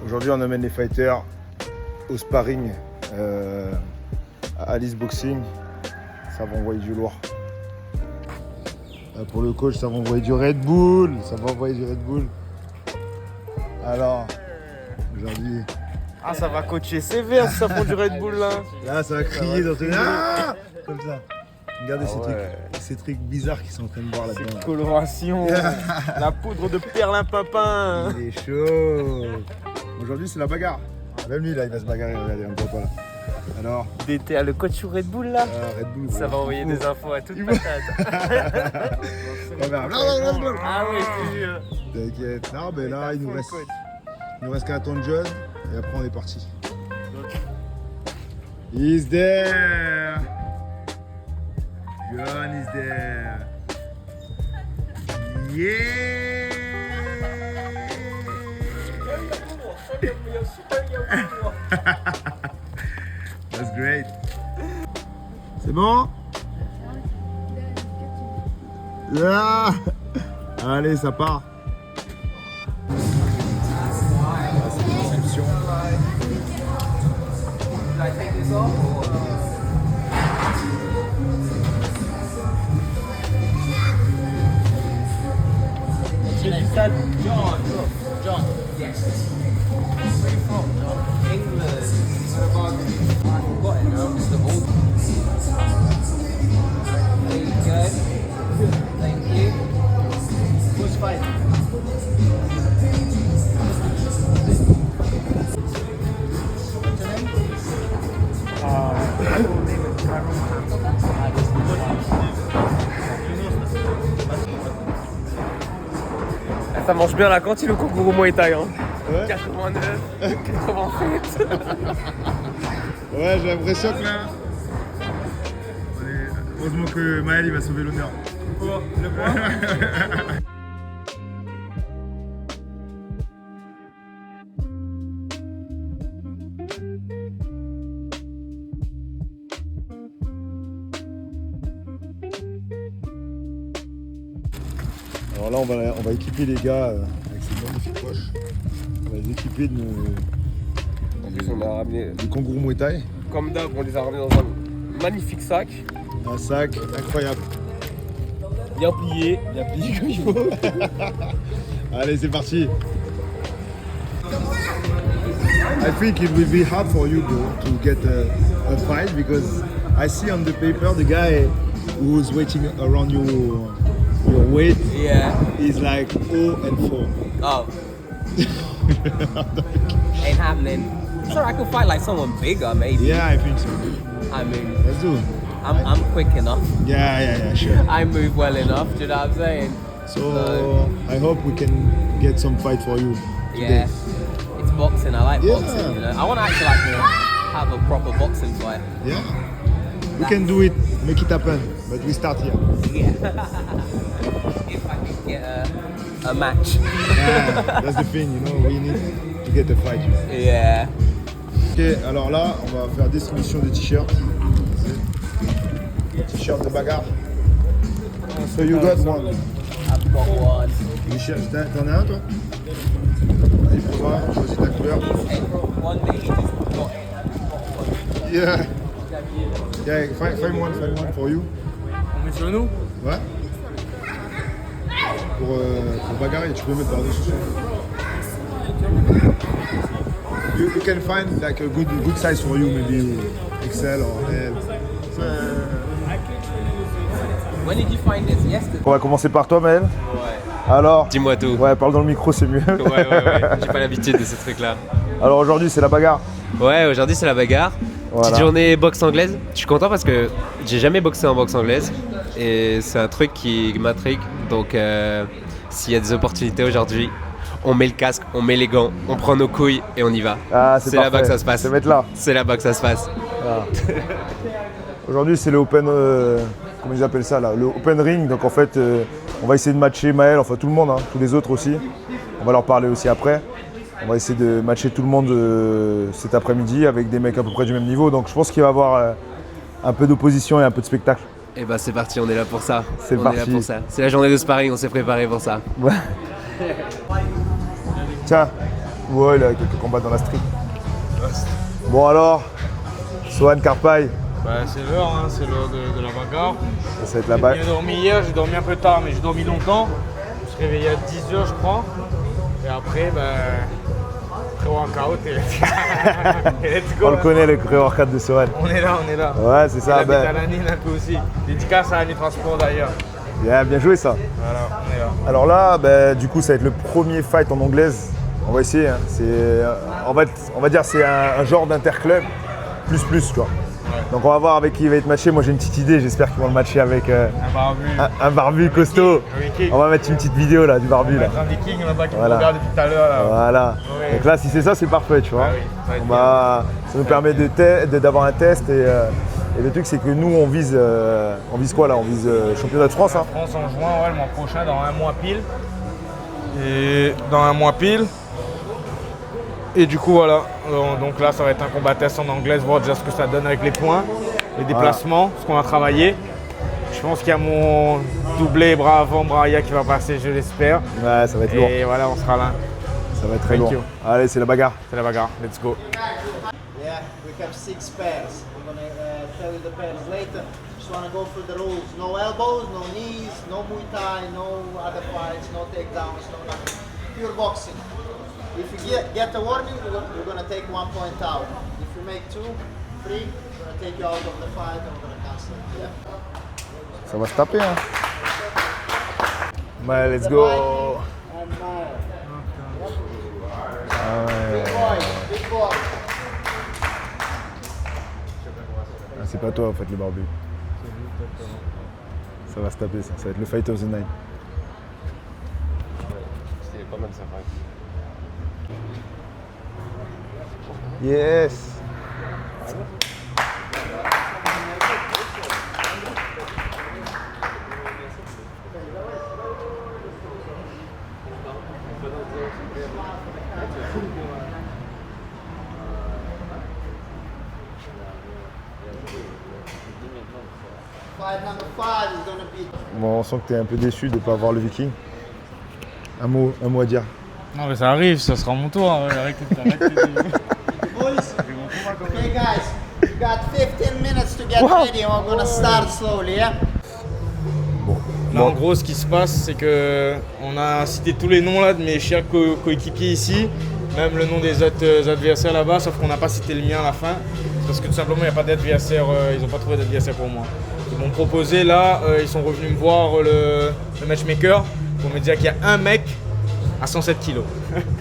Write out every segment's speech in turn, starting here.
Aujourd'hui, on amène les fighters au sparring à Alice Boxing. Ça va envoyer du lourd. Pour le coach, ça va envoyer du Red Bull. Alors, aujourd'hui... Ah, ça va coacher sévère si ça prend du Red Bull là. Là, ça va crier dans tes... Ah comme ça. Regardez ces trucs bizarres qu'ils sont en train de boire là-dedans. Cette coloration, la poudre de perlimpinpin. Il est chaud. Aujourd'hui, c'est la bagarre. Même lui, là, il va se bagarrer. Regardez, on ne voit pas là. Alors DT, le coach sur Red Bull là. Red Bull, ça va envoyer des infos à toute patate. Ah oui, je te jure. T'inquiète. Non, mais là, il nous reste qu'à attendre John. Et après, on est parti. He's there. John is there. Yeah. That's great. C'est bon? Ah. Allez, ça part. C'est l'inscription. John, yes. Where are you from, John? England. What about I've forgotten now, it's the old. There you go. Thank you. Who's fighting? Ça mange bien la cantine au Kangourou Muay Thai. Hein. Ouais. 89, 87. Ouais, j'ai l'impression que là. Heureusement que Maël il va sauver l'honneur. Pour le point. Alors là, on va équiper les gars avec ces magnifiques poches. On va les équiper de nos. En plus, on a ramené. Du Kangourou Muay Thai. Comme d'hab, on les a ramenés dans un magnifique sac. Un sac incroyable. Bien plié comme il faut. Allez, c'est parti. I think it will be hard for you to get a fight because I see on the paper the guy who's waiting around your weight is like 0-4. Oh. Ain't happening. Sure, I could fight like someone bigger, maybe. Yeah, I think so. I mean, Let's do it. I'm quick enough. Yeah, sure. I move well enough. Do you know what I'm saying? So I hope we can get some fight for you today. Yeah, it's boxing. I like boxing. You know, I want to actually have a proper boxing fight. Yeah, we can do it, make it happen, but we start here. Yeah. If I can get a match. Yeah, that's the thing, you know, we need to get a fight. Yeah. Ok, alors là, on va faire distribution des t-shirts. T-shirt de bagarre. So you got one. I've got one. Michel, t'en as un toi? Allez, pour toi, choisis ta couleur. One that you just got in. Yeah. Yeah, find one for you. On met sur nous. Ouais. Pour bagarre, et tu peux mettre par-dessus. You can find like a good size for you, maybe XL or L. When did you find this? Yesterday. On va commencer par toi, Maël. Ouais. Alors. Dis-moi tout. Ouais, parle dans le micro, c'est mieux. Ouais. J'ai pas l'habitude de ce truc-là. Alors aujourd'hui, c'est la bagarre. Ouais, aujourd'hui c'est la bagarre. Voilà. Petite journée boxe anglaise. Je suis content parce que j'ai jamais boxé en boxe anglaise et c'est un truc qui m'intrigue. Donc s'il y a des opportunités aujourd'hui, on met le casque, on met les gants, on prend nos couilles et on y va. Ah, c'est là-bas que ça se passe. C'est mettre là. C'est là-bas que ça se passe. Voilà. Aujourd'hui, c'est le open, comment ils appellent ça là, le open ring. Donc en fait, on va essayer de matcher Maël, enfin tout le monde, hein, tous les autres aussi. On va leur parler aussi après. On va essayer de matcher tout le monde cet après-midi avec des mecs à peu près du même niveau. Donc je pense qu'il va y avoir un peu d'opposition et un peu de spectacle. Et bah c'est parti, on est là pour ça. C'est On parti. est là pour ça. C'est la journée de sparring, on s'est préparé pour ça. Ouais. Tiens. Ouais, il a quelques combats dans la street. Bon alors, Sohan Karpay, Bah, c'est l'heure, hein, c'est l'heure de la bagarre. ça va être là-bas. J'ai dormi hier, j'ai dormi un peu tard, mais j'ai dormi longtemps. Je me suis réveillé à 10h, je crois. Et après, workout et let's go. On le connaît, le pré-workout de Sohan. On est là. Ouais, c'est ça. Il habite à Lanine un peu aussi. Dédicace à Annie Transport d'ailleurs. Bien joué ça. Voilà, on est là. Alors là, du coup, ça va être le premier fight en anglaise. On va essayer. Hein. On va dire c'est un genre d'interclub plus, tu vois. Ouais. Donc on va voir avec qui il va être matché. Moi j'ai une petite idée. J'espère qu'ils vont le matcher avec Un barbu. un barbu costaud. Un viking. On va mettre une petite vidéo là du barbu là. Un viking là-bas qui Voilà. me regarde depuis tout à l'heure. Là. Voilà. Ouais. Donc là, si c'est ça, c'est parfait, tu vois. Ah oui, ça va être Ça nous permet d'avoir un test et le truc c'est que nous on vise quoi là? On vise championnat de France. Hein. France en juin, ouais, le mois prochain, dans un mois pile. Et dans un mois pile. Et du coup, voilà. Donc là, ça va être un combat test en anglaise, voir déjà ce que ça donne avec les points, les déplacements, ce qu'on a travaillé. Je pense qu'il y a mon doublé bras avant, Braya qui va passer, je l'espère. Ouais, ça va être lourd. Et voilà, on sera là. Ça va être très Thank lourd. you. Allez, c'est la bagarre. C'est la bagarre. Let's go. Yeah, we have 6 pairs. I'm gonna tell you the pairs later. Just wanna go through the rules. No elbows, no knees, no Muay Thai, no other fights, no takedowns, no nothing. Pure boxing. If you get a warning, you're gonna take 1 point out. If you make 2, 3, we're gonna take you out of the fight and we're gonna cancel it. Yeah. Ça va se taper. Hein. Ouais, let's go. And Mile. Big boy, big boy. Ah, c'est pas toi en fait le barbu. Ça va se taper ça. Ça va être le fight of the night. C'était pas mal ça, fight. Yes. Fight number 5 is gonna be Bon, on sent que tu es un peu déçu de ne pas avoir le Viking. Un mot à dire. Non, mais ça arrive, ça sera mon tour. Arrête. Boys. Okay, guys, you got 15 minutes to get ready. We're gonna start slowly, yeah? Là, en gros, ce qui se passe, c'est que on a cité tous les noms là de mes chers coéquipiers ici, même le nom des autres adversaires là-bas, sauf qu'on n'a pas cité le mien à la fin, parce que tout simplement, il n'y a pas d'adversaire, ils n'ont pas trouvé d'adversaire pour moi. Ils m'ont proposé là, ils sont revenus me voir le matchmaker pour me dire qu'il y a un mec à 107 kilos.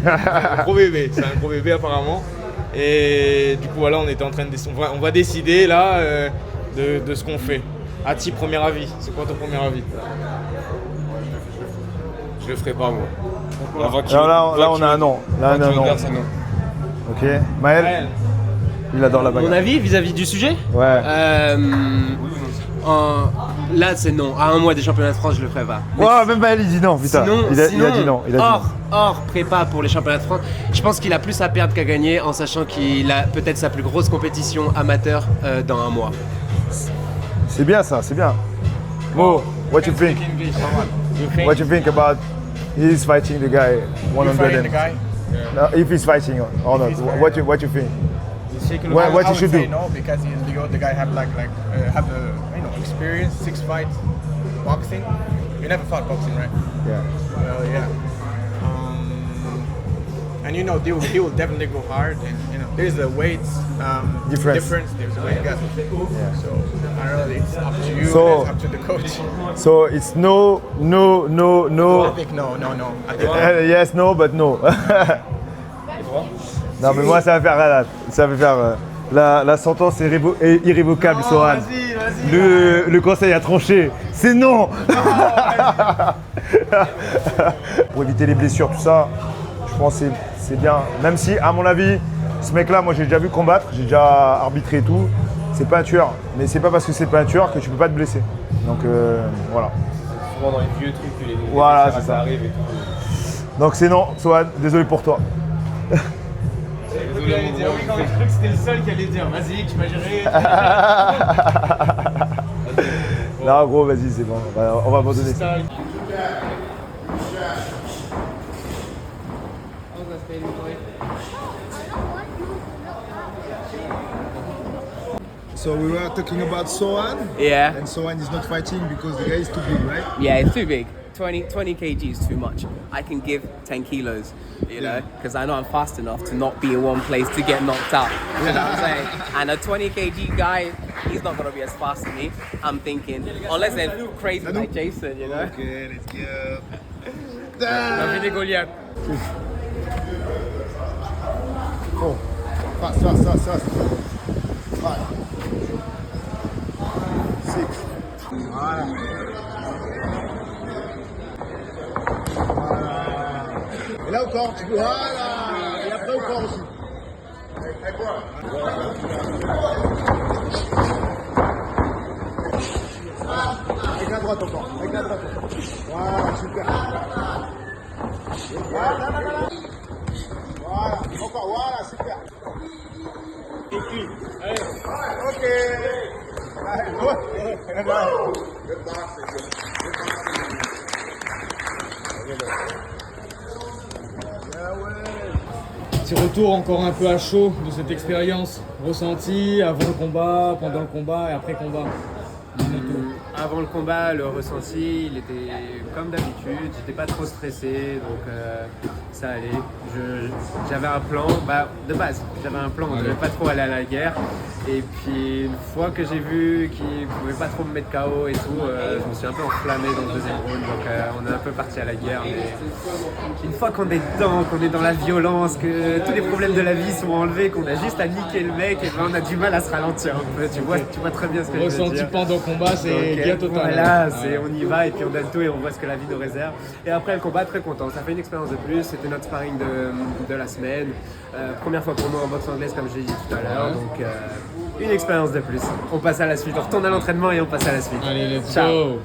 Un gros bébé, c'est un gros bébé apparemment. Et du coup, voilà, on était en train de on va décider là de ce qu'on fait. Ati, premier avis, c'est quoi ton premier avis? Je le ferai pas moi. Là, on a un non. Là, on a un non. Ok. Maël, il adore la bagarre. Mon avis vis-à-vis du sujet Ouais. Là c'est non. À un mois des championnats de France, je le ferai pas. Mais Ouais, même Maël, il dit non, putain. sinon, Il a dit non. Il a dit non. hors prépa pour les championnats de France, je pense qu'il a plus à perdre qu'à gagner en sachant qu'il a peut-être sa plus grosse compétition amateur dans un mois. C'est bien ça, c'est bien. Mo, what you think? What you think about he's fighting the guy 100? No, if he's fighting or not, what you think? What you should do? No, because the guy have have experience, 6 fights, boxing. You never fought boxing, right? Yeah. Well, yeah. And he will definitely go hard. And there's the weights Difference. There's a weight gap. So I don't know. It's up to you. So- it's up to the coach. So it's no. I think no. I think Yes, no, but no. Non, mais moi, ça va faire la sentence est irrévocable, Sohan. Le conseil a tranché. C'est non. Pour éviter les blessures, tout ça, je pense que c'est bien. Même si, à mon avis, ce mec-là, moi, j'ai déjà vu combattre, j'ai déjà arbitré et tout. C'est pas un tueur. Mais c'est pas parce que c'est pas un tueur que tu peux pas te blesser. Donc, voilà. Souvent dans les vieux trucs que les Voilà, c'est ça. arrive et tout. Donc, c'est non, Sohan, désolé pour toi. J'allais dire oui, quand j'ai cru que c'était le seul qui allait dire vas-y, tu vas gérer. Non, gros, vas-y, c'est bon. On va abandonner ça. So we were talking about Sohan, Yeah. and Sohan is not fighting because the guy is too big, right? Yeah, it's too big. 20 kg is too much. I can give 10 kilos, you know, because I know I'm fast enough to not be in one place to get knocked out. You know what I'm saying? And a 20 kg guy, he's not going to be as fast as me. I'm thinking, unless they're crazy like Jason, you know? Okay, let's go. Oh, fast. 5, 6. Voilà. Et là encore, tu vois, voilà. Et après encore aussi. Avec quoi? Avec la droite encore. Avec la droite. Voilà, super. Voilà. Voilà, encore, voilà, super. Ok. Petit retour encore un peu à chaud de cette expérience ressentie avant le combat, pendant le combat et après combat. Avant le combat, le ressenti, il était comme d'habitude. J'étais pas trop stressé, donc ça allait. J'avais un plan, de base, j'avais un plan. Je devais pas trop aller à la guerre. Et puis une fois que j'ai vu qu'il pouvait pas trop me mettre KO et tout, je me suis un peu enflammé dans le deuxième round. Donc on est un peu parti à la guerre. Mais une fois qu'on est dedans, qu'on est dans la violence, que tous les problèmes de la vie sont enlevés, qu'on a juste à niquer le mec, et ben on a du mal à se ralentir un peu. Tu vois très bien ce que je veux dire. Ressenti pendant le combat, c'est bien total. Voilà, on y va et puis on donne tout et on voit ce que la vie nous réserve. Et après le combat, très content. Ça fait une expérience de plus. C'était notre sparring de la semaine. Première fois pour moi en boxe anglaise, comme je l'ai dit tout à l'heure. Donc une expérience de plus. On passe à la suite. On retourne à l'entraînement et on passe à la suite. Allez, let's Ciao. go.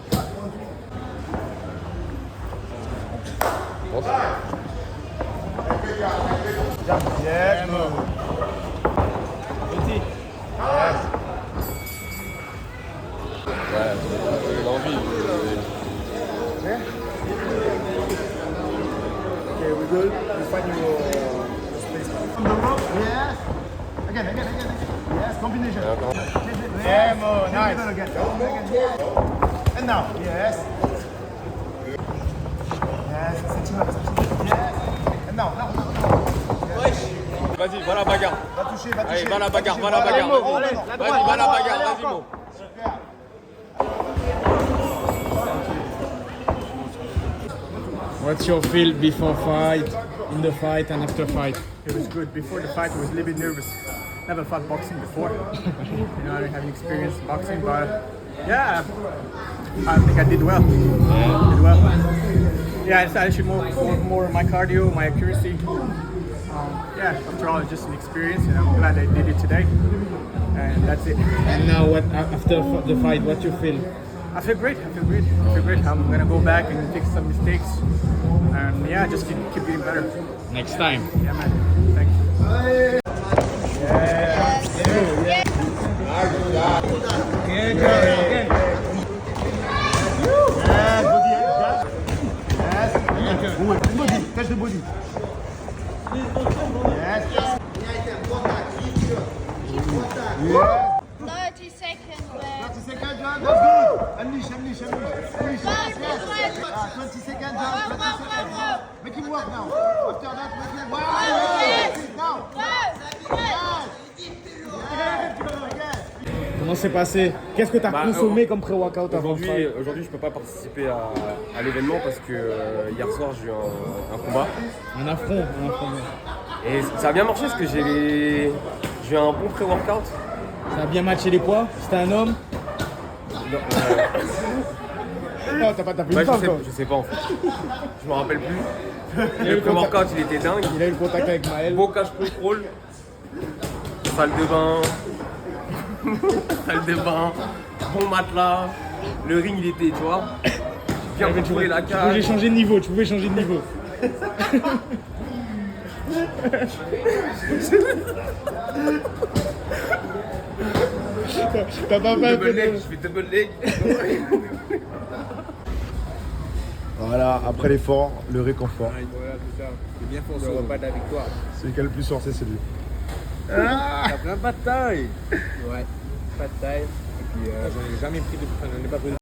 Yes. Okay, we good? We find your space now. From the rope, yes. Again. Yes, combination. Yeah, more, nice. Again. Yes. And now, yes. Yes, yes. And now. Vas-y, va la bagarre. Va toucher. Allez, va la bagarre. Allez, Vas-y, va la bagarre. Vas-y, encore. Mo. Super. What's your feel before fight, in the fight and after fight? It was good. Before the fight, I was a little bit nervous. Never fought boxing before. You know, I didn't have any experience in boxing, but yeah, I think I did well. Yeah, I should more my cardio, my accuracy. Yeah, after all, it's just an experience, and I'm glad I did it today. And that's it. And now, what after the fight, what you feel? I feel great. I'm gonna go back and fix some mistakes, and yeah, just keep getting better. Next time. Yeah, man. Thank you. Body, touch the body. Yes. 30 seconds left. 30 seconds, John. That's good. Unleash. Yes. 20 seconds, John. 20 seconds. Make him work now. After that, make him work. Now. Comment c'est passé? Qu'est-ce que tu as consommé comme pré-workout avant le fight? Aujourd'hui, je peux pas participer à l'événement parce que hier soir, j'ai eu un combat. Un affront. Et ça a bien marché parce que j'ai eu un bon pré-workout. Ça a bien matché les poids? C'était un homme? Non, t'as pas tapé une femme, quoi. Je sais pas en fait. Je me rappelle plus. Le pré-workout, il était dingue. Il a eu le contact avec Maël. Beau cash control. Salle de bain. Salle de bain. Bon matelas. Le ring, il était, tu vois. Bien contrôlé la Tu pouvais cage. changer de niveau, T'as pas fait un peu Double leg, de... je fais double leg. Voilà, après l'effort, le réconfort. Voilà, c'est ça. C'est bien pour le repas de la victoire. Celui qui a le plus sorti, c'est lui. T'as plein pas de taille. Ouais, pas de taille. Et puis j'en ai jamais pris de. J'en ai pas pris de